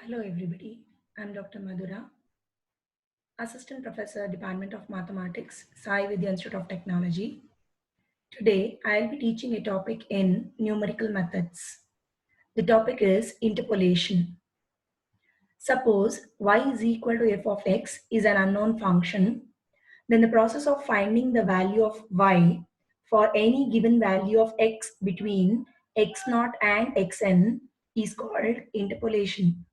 Hello everybody, I'm Dr. Madhura, Assistant Professor, Department of Mathematics, Sai Vidya Institute of Technology. Today, I'll be teaching a topic in numerical methods. The topic is interpolation. Suppose y is equal to f of x is an unknown function, then the process of finding the value of y for any given value of x between x0 and xn is called interpolation.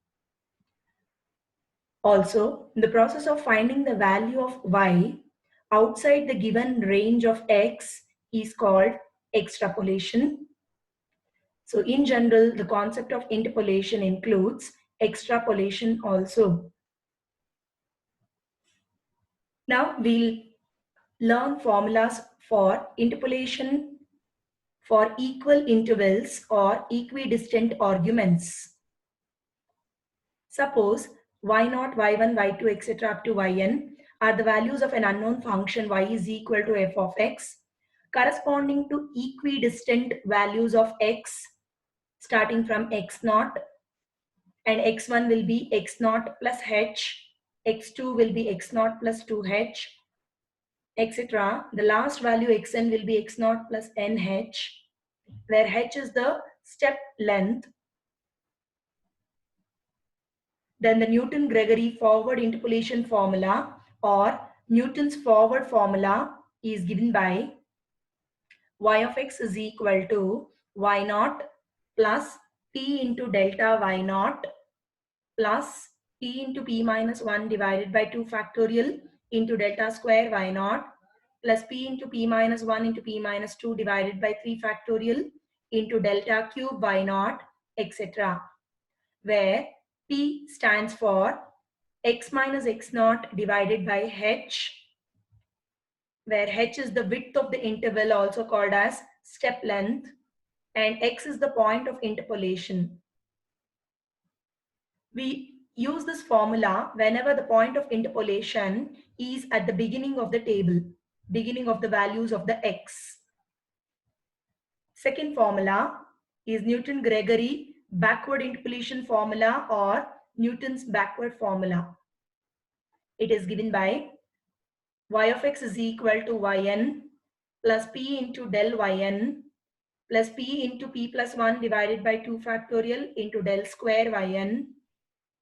Also, the process of finding the value of y outside the given range of x is called extrapolation. So in general, the concept of interpolation includes extrapolation also. Now we'll learn formulas for interpolation for equal intervals or equidistant arguments. Suppose y0, y1, y2, etc. up to yn are the values of an unknown function y is equal to f of x corresponding to equidistant values of x starting from x0, and x1 will be x0 plus h, x2 will be x0 plus 2h, etc. The last value xn will be x0 plus nh, where h is the step length. Then the Newton-Gregory forward interpolation formula or Newton's forward formula is given by y of x is equal to y naught plus p into delta y naught plus p into p minus 1 divided by 2 factorial into delta square y naught plus p into p minus 1 into p minus 2 divided by 3 factorial into delta cube y naught, etc. Where p stands for x minus x naught divided by h, where h is the width of the interval also called as step length, and x is the point of interpolation. We use this formula whenever the point of interpolation is at the beginning of the table, beginning of the values of the x. Second formula is Newton-Gregory backward interpolation formula or Newton's backward formula. It is given by y of x is equal to yn plus p into del yn plus p into p plus 1 divided by 2 factorial into del square yn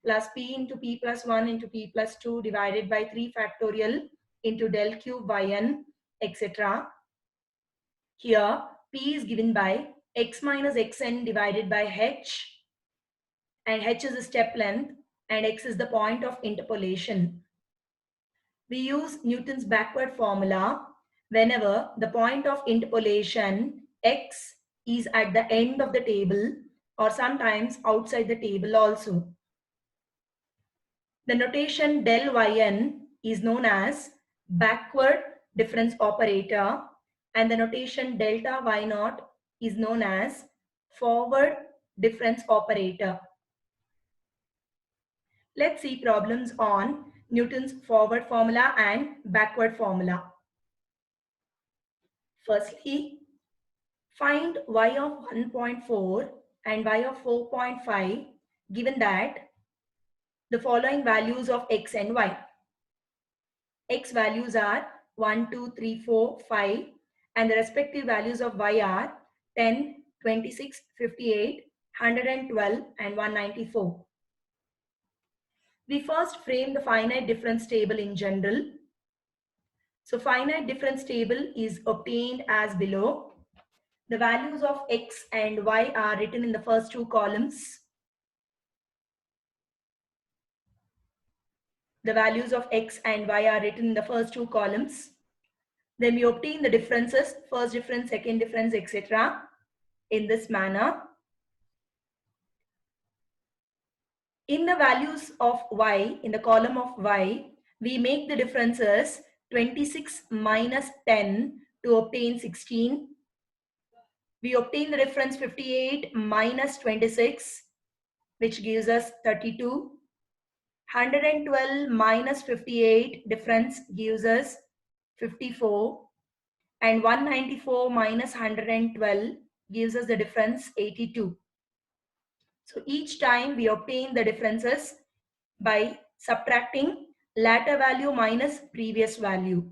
plus p into p plus 1 into p plus 2 divided by 3 factorial into del cube yn, etc. Here p is given by x minus xn divided by h, and h is the step length and x is the point of interpolation. We use Newton's backward formula whenever the point of interpolation x is at the end of the table or sometimes outside the table also. The notation del yn is known as backward difference operator, and the notation delta y naught is known as forward difference operator. Let's see problems on Newton's forward formula and backward formula. Firstly, find y of 1.4 and y of 4.5 given that the following values of x and y. X values are 1, 2, 3, 4, 5, and the respective values of y are 10, 26, 58, 112, and 194. We first frame the finite difference table in general. So finite difference table is obtained as below. The values of x and y are written in the first two columns. The values of x and y are written in the first two columns. Then we obtain the differences, first difference, second difference, etc. in this manner. In the values of y, in the column of y, we make the differences 26 minus 10 to obtain 16. We obtain the difference 58 minus 26, which gives us 32. 112 minus 58 difference gives us 54, and 194 minus 112 gives us the difference 82. So each time we obtain the differences by subtracting latter value minus previous value.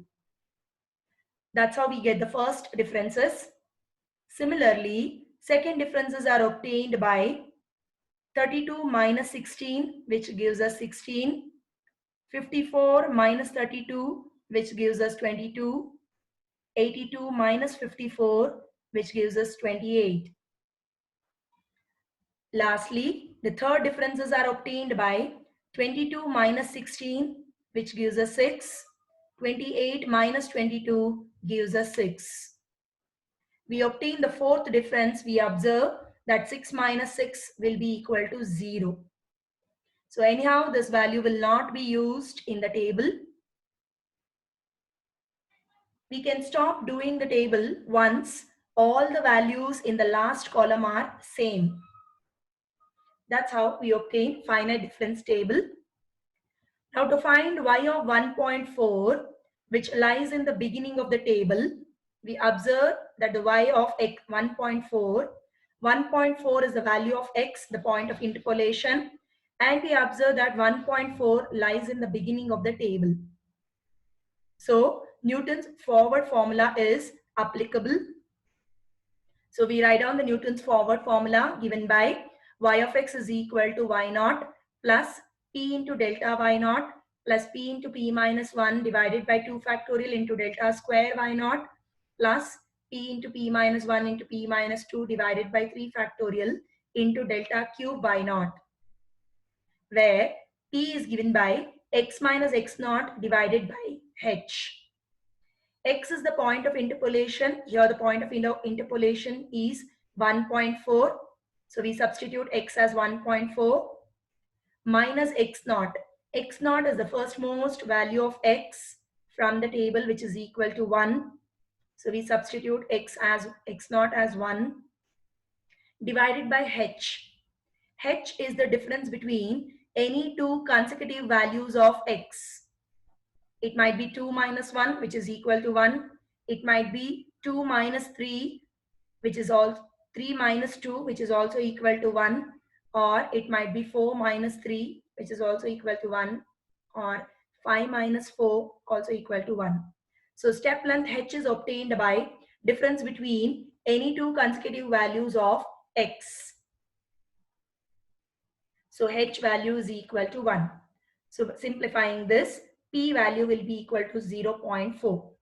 That's how we get the first differences. Similarly, second differences are obtained by 32 minus 16, which gives us 16. 54 minus 32, which gives us 22. 82 minus 54, which gives us 28. Lastly, the third differences are obtained by 22 minus 16, which gives us 6. 28 minus 22 gives us 6. We obtain the fourth difference. We observe that 6 minus 6 will be equal to 0. So anyhow, this value will not be used in the table. We can stop doing the table once all the values in the last column are same. That's how we obtain finite difference table. Now to find y of 1.4, which lies in the beginning of the table, we observe that the y of x 1.4, 1.4 is the value of x, the point of interpolation, and we observe that 1.4 lies in the beginning of the table. So Newton's forward formula is applicable. So we write down the Newton's forward formula given by y of x is equal to y naught plus p into delta y naught plus p into p minus 1 divided by 2 factorial into delta square y naught plus p into p minus 1 into p minus 2 divided by 3 factorial into delta cube y naught, where p is given by x minus x naught divided by h. X is the point of interpolation. Here the point of interpolation is 1.4. So we substitute x as 1.4 minus x naught. X naught is the firstmost value of x from the table, which is equal to 1. So we substitute x naught as 1 divided by h. H is the difference between any two consecutive values of x. It might be 2 minus 1, which is equal to 1. It might be 2 minus 3, which is all 3 minus 2, which is also equal to 1. Or it might be 4 minus 3, which is also equal to 1. Or 5 minus 4, also equal to 1. So step length h is obtained by difference between any two consecutive values of x. So h value is equal to 1. So simplifying this, p value will be equal to 0.4.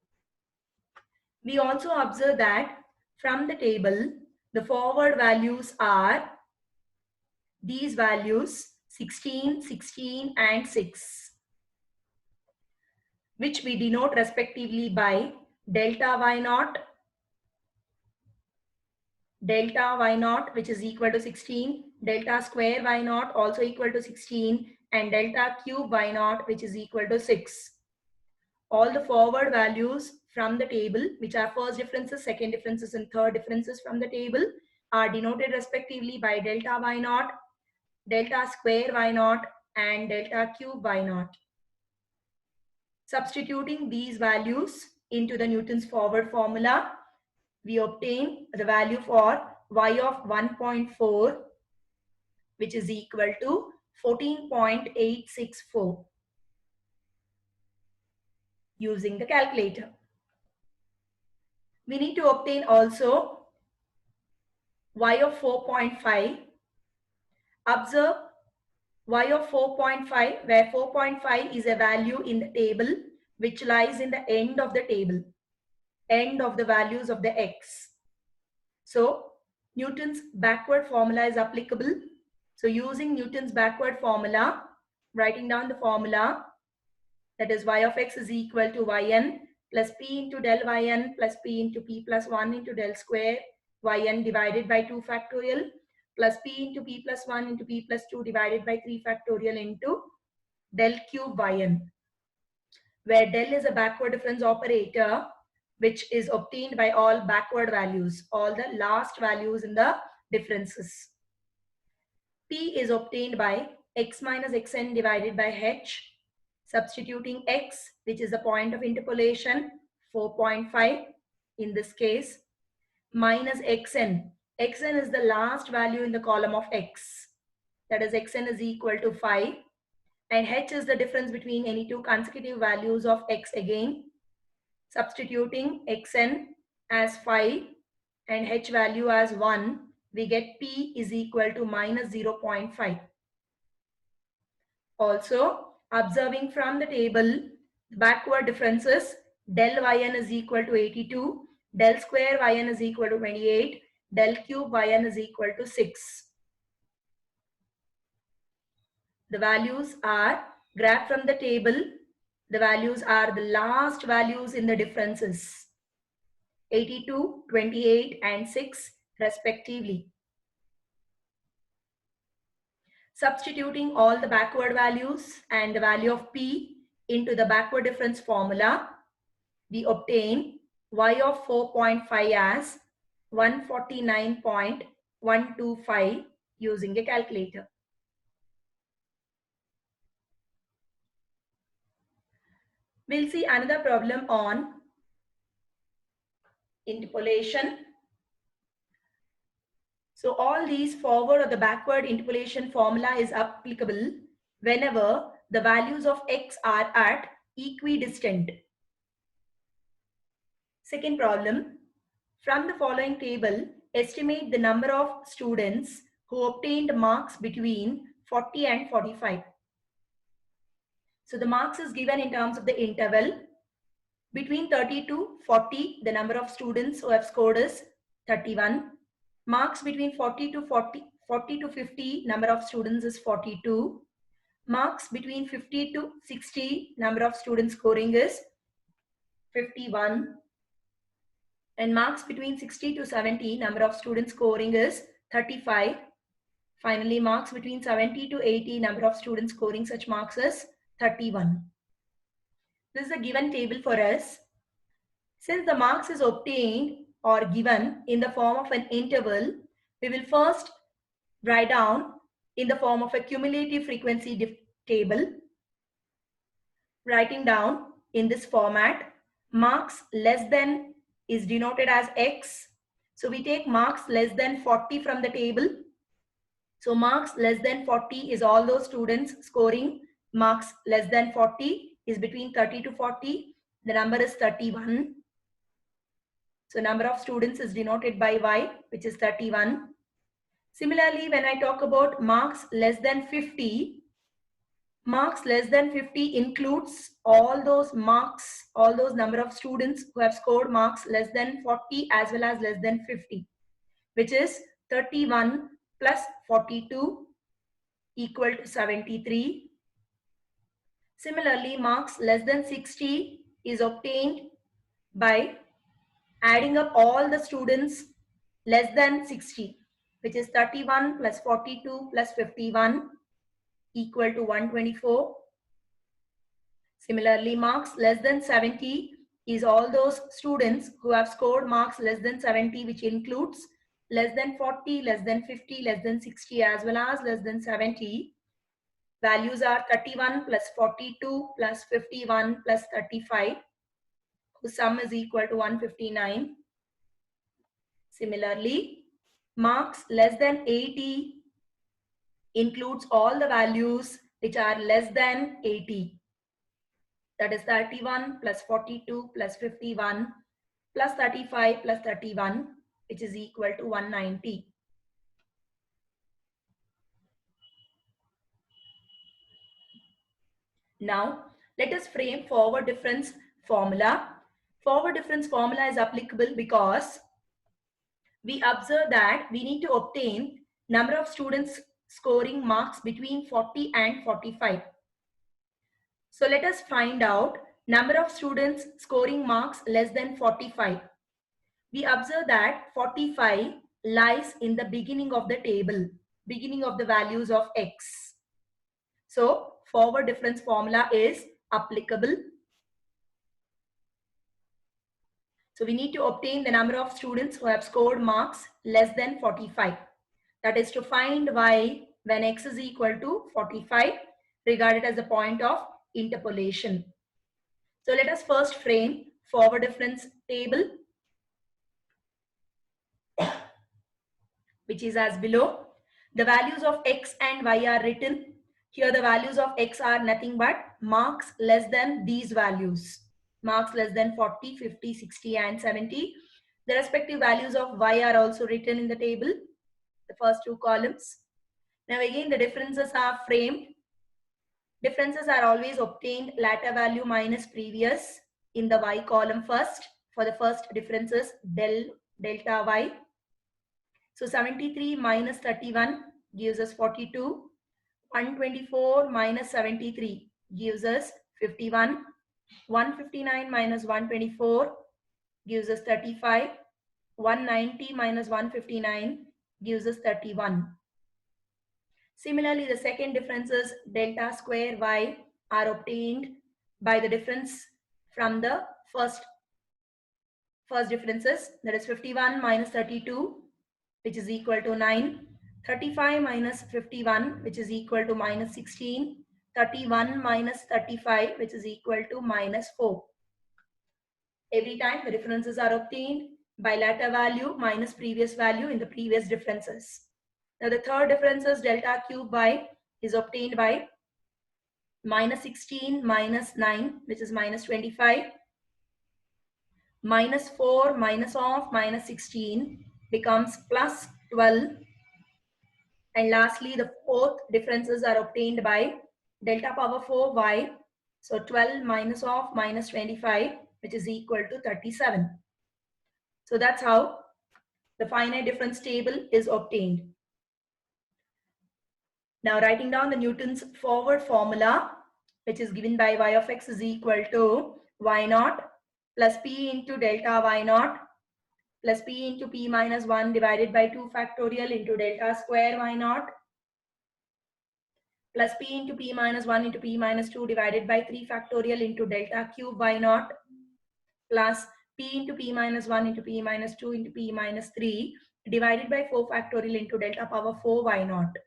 We also observe that from the table, the forward values are these values 16, 16 and 6, which we denote respectively by delta y naught, which is equal to 16, delta square y naught also equal to 16, and delta cube y naught, which is equal to 6. All the forward values from the table, which are first differences, second differences, and third differences from the table, are denoted respectively by delta y naught, delta square y naught, and delta cube y naught. Substituting these values into the Newton's forward formula, we obtain the value for y of 1.4, which is equal to 14.864 using the calculator. We need to obtain also y of 4.5. Observe y of 4.5, where 4.5 is a value in the table which lies in the end of the table, end of the values of the x. So Newton's backward formula is applicable. So using Newton's backward formula, writing down the formula, that is y of x is equal to yn plus p into del yn plus p into p plus 1 into del square yn divided by 2 factorial plus p into p plus 1 into p plus 2 divided by 3 factorial into del cube yn, where del is a backward difference operator which is obtained by all backward values, all the last values in the differences. P is obtained by x minus xn divided by h. Substituting x, which is the point of interpolation, 4.5 in this case, minus xn. Xn is the last value in the column of x. that is xn is equal to 5, and h is the difference between any two consecutive values of x again. Substituting xn as 5 and h value as 1, we get p is equal to minus 0.5. Also, observing from the table, backward differences, del yn is equal to 82, del square yn is equal to 28, del cube yn is equal to 6. The values are graphed from the table. The values are the last values in the differences, 82, 28 and 6 respectively. Substituting all the backward values and the value of p into the backward difference formula, we obtain y of 4.5 as 149.125 using a calculator. We'll see another problem on interpolation. So all these forward or the backward interpolation formula is applicable whenever the values of x are at equidistant. Second problem, from the following table, estimate the number of students who obtained marks between 40 and 45. So the marks is given in terms of the interval between 30 to 40. The number of students who have scored is 31. Marks between 40 to 50, number of students is 42. Marks between 50 to 60, number of students scoring is 51. And marks between 60 to 70, number of students scoring is 35. Finally, marks between 70 to 80, number of students scoring such marks is 31. This is a given table for us. Since the marks is obtained or given in the form of an interval, we will first write down in the form of a cumulative frequency table. Writing down in this format, marks less than is denoted as x. So we take marks less than 40 from the table. So marks less than 40 is all those students scoring marks less than 40 is between 30 to 40. The number is 31. So number of students is denoted by y, which is 31. Similarly, when I talk about marks less than 50, marks less than 50 includes all those marks, all those number of students who have scored marks less than 40 as well as less than 50, which is 31 plus 42 equal to 73. Similarly, marks less than 60 is obtained by adding up all the students less than 60, which is 31 plus 42 plus 51 equal to 124. Similarly, marks less than 70 is all those students who have scored marks less than 70, which includes less than 40, less than 50, less than 60 as well as less than 70. Values are 31 plus 42 plus 51 plus 35, whose sum is equal to 159. Similarly, marks less than 80 includes all the values which are less than 80. That is 31 plus 42 plus 51 plus 35 plus 31, which is equal to 190. Now, let us frame forward difference formula. Forward difference formula is applicable because we observe that we need to obtain number of students scoring marks between 40 and 45. So let us find out number of students scoring marks less than 45. We observe that 45 lies in the beginning of the table, beginning of the values of x. So forward difference formula is applicable. So we need to obtain the number of students who have scored marks less than 45. That is to find y when x is equal to 45, regarded as a point of interpolation. So let us first frame forward difference table, which is as below. The values of x and y are written. Here the values of x are nothing but marks less than these values. Marks less than 40, 50, 60 and 70. The respective values of y are also written in the table, the first two columns. Now again the differences are framed. Differences are always obtained latter value minus previous in the y column first. For the first differences delta y. So 73 minus 31 gives us 42. 124 minus 73 gives us 51. 159 minus 124 gives us 35. 190 minus 159 gives us 31. Similarly, the second differences delta square y are obtained by the difference from the first differences, that is 51 minus 32, which is equal to 9. 35 minus 51, which is equal to minus 16. 31 minus 35, which is equal to minus 4. Every time the differences are obtained by latter value minus previous value in the previous differences. Now the third differences delta cube y is obtained by minus 16 minus 9, which is minus 25. Minus 4 minus of minus 16 becomes plus 12. And lastly, the fourth differences are obtained by delta power 4y. So 12 minus of minus 25, which is equal to 37. So that's how the finite difference table is obtained. Now writing down the Newton's forward formula, which is given by y of x is equal to y naught plus p into delta y naught plus p into p minus 1 divided by 2 factorial into delta square y naught plus p into p minus 1 into p minus 2 divided by 3 factorial into delta cube y naught plus p into p minus 1 into p minus 2 into p minus 3 divided by 4 factorial into delta power 4 y naught.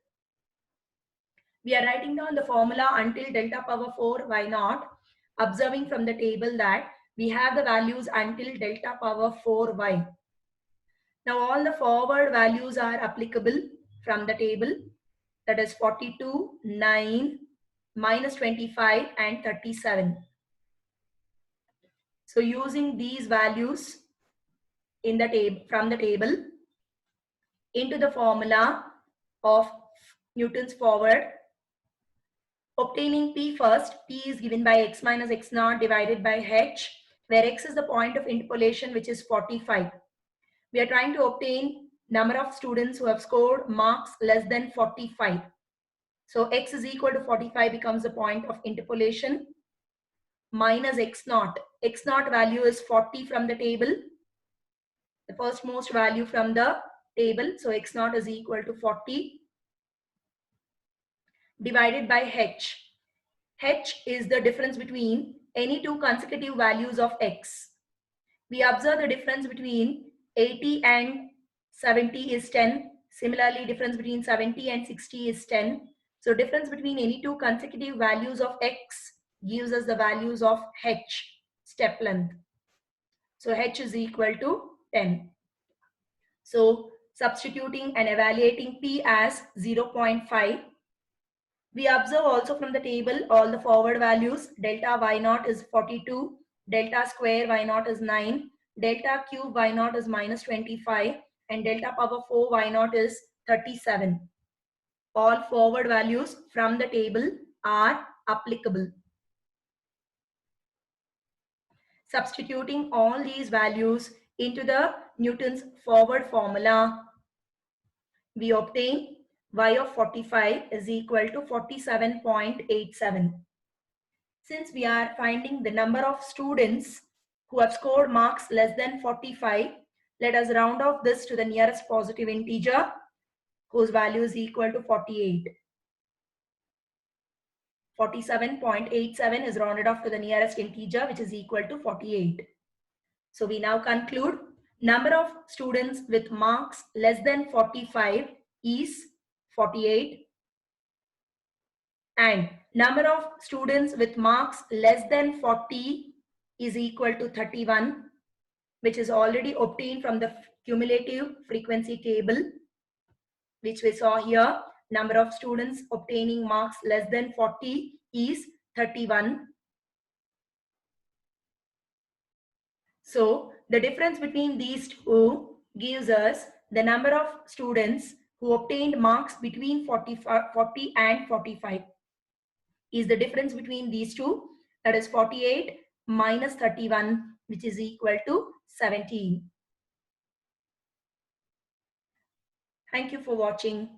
We are writing down the formula until delta power 4 y naught, observing from the table that we have the values until delta power 4 y. Now all the forward values are applicable from the table, that is 42, 9, minus 25 and 37. So using these values in the table from the table into the formula of Newton's forward, obtaining P first, P is given by x minus x naught divided by h, where x is the point of interpolation, which is 45. We are trying to obtain number of students who have scored marks less than 45. So x is equal to 45 becomes the point of interpolation minus x naught. X naught value is 40 from the table, the first most value from the table. So x naught is equal to 40 divided by h. H is the difference between any two consecutive values of x. We observe the difference between 80 and 70 is 10. Similarly, difference between 70 and 60 is 10. So difference between any two consecutive values of x gives us the values of h, step length. So h is equal to 10. So substituting and evaluating p as 0.5. We observe also from the table all the forward values. Delta y naught is 42. Delta square y naught is 9. Delta cube y naught is minus 25. And delta power 4 y naught is 37. All forward values from the table are applicable. Substituting all these values into the Newton's forward formula, we obtain y of 45 is equal to 47.87. Since we are finding the number of students who have scored marks less than 45, let us round off this to the nearest positive integer whose value is equal to 48. 47.87 is rounded off to the nearest integer, which is equal to 48. So we now conclude number of students with marks less than 45 is 48 and number of students with marks less than 40 is equal to 31, which is already obtained from the cumulative frequency table. which we saw here. Number of students obtaining marks less than 40 is 31. So the difference between these two gives us the number of students who obtained marks between 40 and 45 is the difference between these two, that is 48 minus 31, which is equal to 17. Thank you for watching.